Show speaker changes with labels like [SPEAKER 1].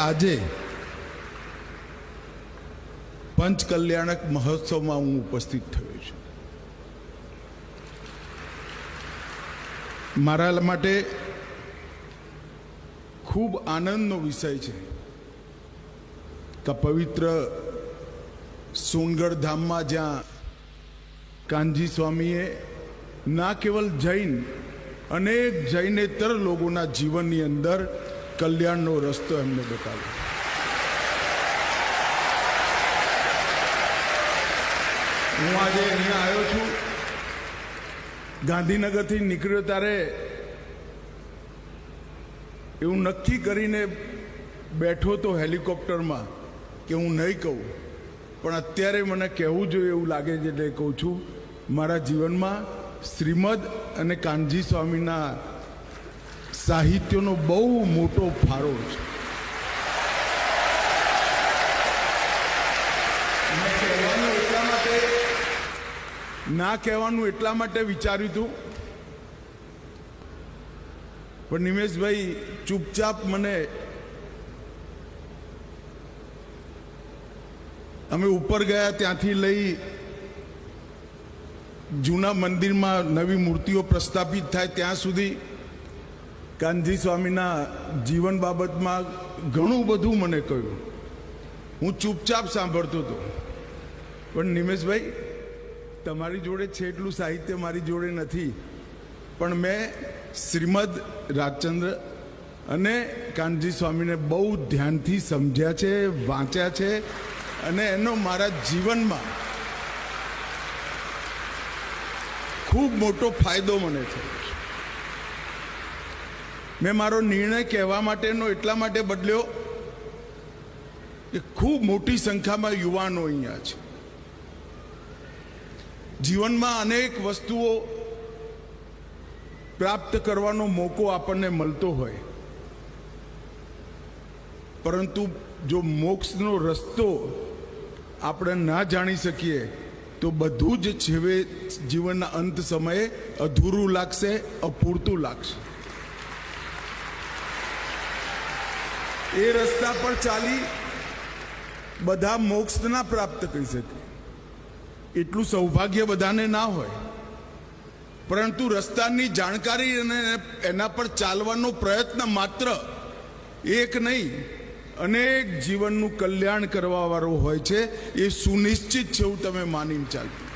[SPEAKER 1] આજે પંચકલ્યાણક મહોત્સવમાં હું ઉપસ્થિત થયો છું. મારા માટે ખૂબ આનંદનો વિષય છે કે પવિત્ર સોનગઢ ધામમાં જ્યાં કાનજી સ્વામીએ ના કેવલ જૈન અનેક જૈનેતર લોકોના જીવનની અંદર કલ્યાણનો રસ્તો એમને બતાવ્યો. હું આજે અહીંયા આવ્યો છું. ગાંધીનગરથી નીકળ્યો ત્યારે એવું નક્કી કરીને બેઠો તો હેલિકોપ્ટરમાં કે હું નહીં કહું, પણ અત્યારે મને કહેવું જોઈએ એવું લાગે છે એટલે કહું છું. મારા જીવનમાં શ્રીમદ અને કાનજી સ્વામીના સાહિત્યનો બહુ મોટો ફાળો છે. ના કહેવાનું એટલા માટે વિચાર્યું હતું, પણ નિમેશભાઈ ચૂપચાપ મને અમે ઉપર ગયા ત્યાંથી લઈ જૂના મંદિરમાં નવી મૂર્તિઓ પ્રસ્થાપિત થાય ત્યાં સુધી કાનજી સ્વામીના જીવન બાબતમાં ઘણું બધું મને કહ્યું. હું ચૂપચાપ સાંભળતો હતો. પણ નિમેશભાઈ, તમારી જોડે છે એટલું સાહિત્ય મારી જોડે નથી, પણ મેં શ્રીમદ રાજચંદ્ર અને કાનજી સ્વામીને બહુ ધ્યાનથી સમજ્યા છે, વાંચ્યા છે, અને એનો મારા જીવનમાં ખૂબ મોટો ફાયદો મને થયો છે. મેં મારો નિર્ણય કહેવા માટેનો એટલા માટે બદલ્યો કે ખૂબ મોટી સંખ્યામાં યુવાનો અહીંયા છે. જીવનમાં અનેક વસ્તુઓ પ્રાપ્ત કરવાનો મોકો આપણને મળતો હોય, પરંતુ જો મોક્ષનો રસ્તો આપણે ના જાણી શકીએ તો બધું જ છેવે જીવનના અંત સમયે અધૂરું લાગશે, અપૂરતું લાગશે. એ રસ્તા પર ચાલી બધા મોક્ષ ના પ્રાપ્ત કરી શકે એટલું સૌભાગ્ય બધાને ના હોય, પરંતુ રસ્તાની જાણકારી અને એના પર ચાલવાનો પ્રયત્ન માત્ર એક નહીં અનેક જીવનનું કલ્યાણ કરવા વાળો હોય છે. એ સુનિશ્ચિત છે, એવું તમે માનીને ચાલજો.